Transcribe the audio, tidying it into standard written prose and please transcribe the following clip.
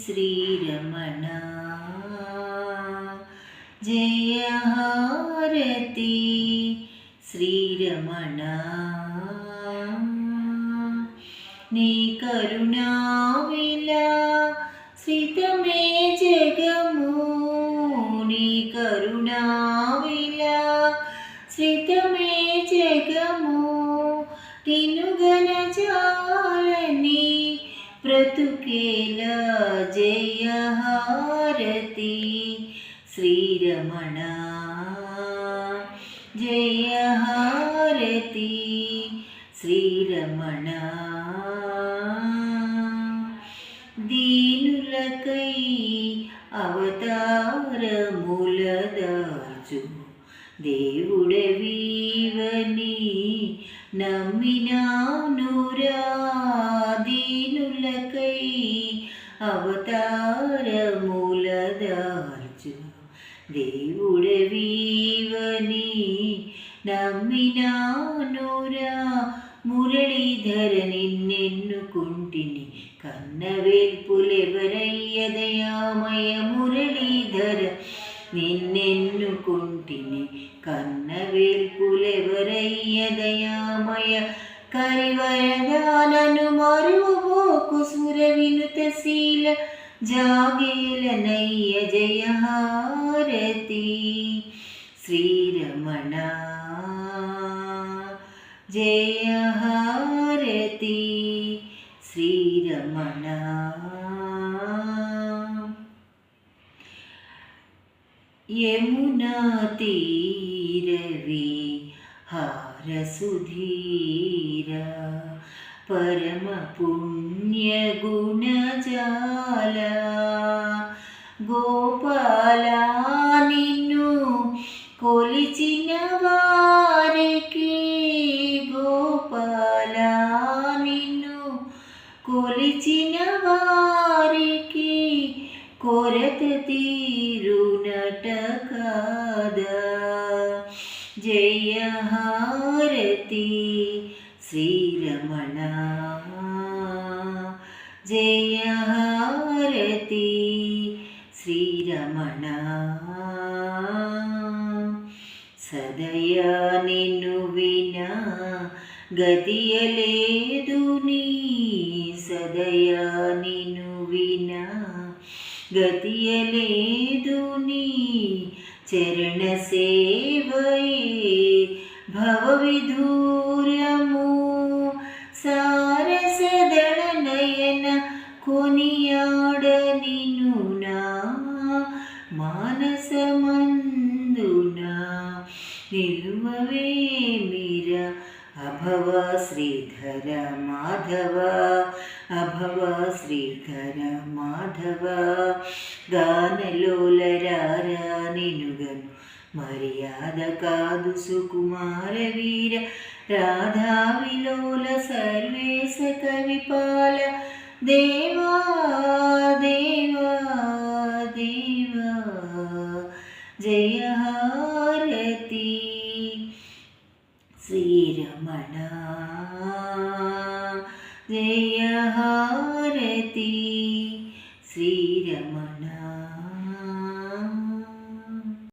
శ్రీరమణ జయ హారతి శ్రీరమణ నీ కరుణా విలాసితమే జగము నీ కరుణా విలాసితమే జగము తినుగన చాలని బ్రతుకేలా జయ హారతి శ్రీరమణ జయ హారతి శ్రీరమణ దీనులకై అవతారములదాచు దేవుడవీవని నమ్మినానురా దీనులకై అవతారములదాచు దేవుడవీవని నమ్మినానురా మురళీధర నిన్నెన్నుకుంటిని కన్నవేల్పులెవరయ్య దయామయ మురళీధర నిన్నెన్నుకుంటిని కన్నవేల్పులెవరయ్య దయామయ కరివరదానను మరువబోకు సుర వినుతశీల జాగేలనయ్య జయ హారతి శ్రీరమణ జయ హారతి శ్రీరమణ యమునా తీరవి హారసుధీర పరమ పుణ్య గుణజాల గోపాల నిన్ను కొలిచిన వారికి గోపాల నిన్ను కొలిచిన వారికి కొరత తీరునట కాదా జయ హారతి శ్రీరమణ జయ హారతి శ్రీరమణ సదయా నిన్ను వినా గతియలేదు నీ సదయా నిన్ను వినా గతియలేదు నీ చరణ సేవయే భవ విధూరము సారసదళ నయన కొనియాడ నిను నా మానసమందునా నిలువవేమిర అభవ శ్రీధర మాధవ అభవ శ్రీధర మాధవ గానలోలరారా నినుగను మర్యాద కాదు సుకుమార వీర రాధా విలోల సర్వేశ కవిపాల దేవా దేవా దేవా జయ హారతి శ్రీరమణ జయ హారతి శ్రీ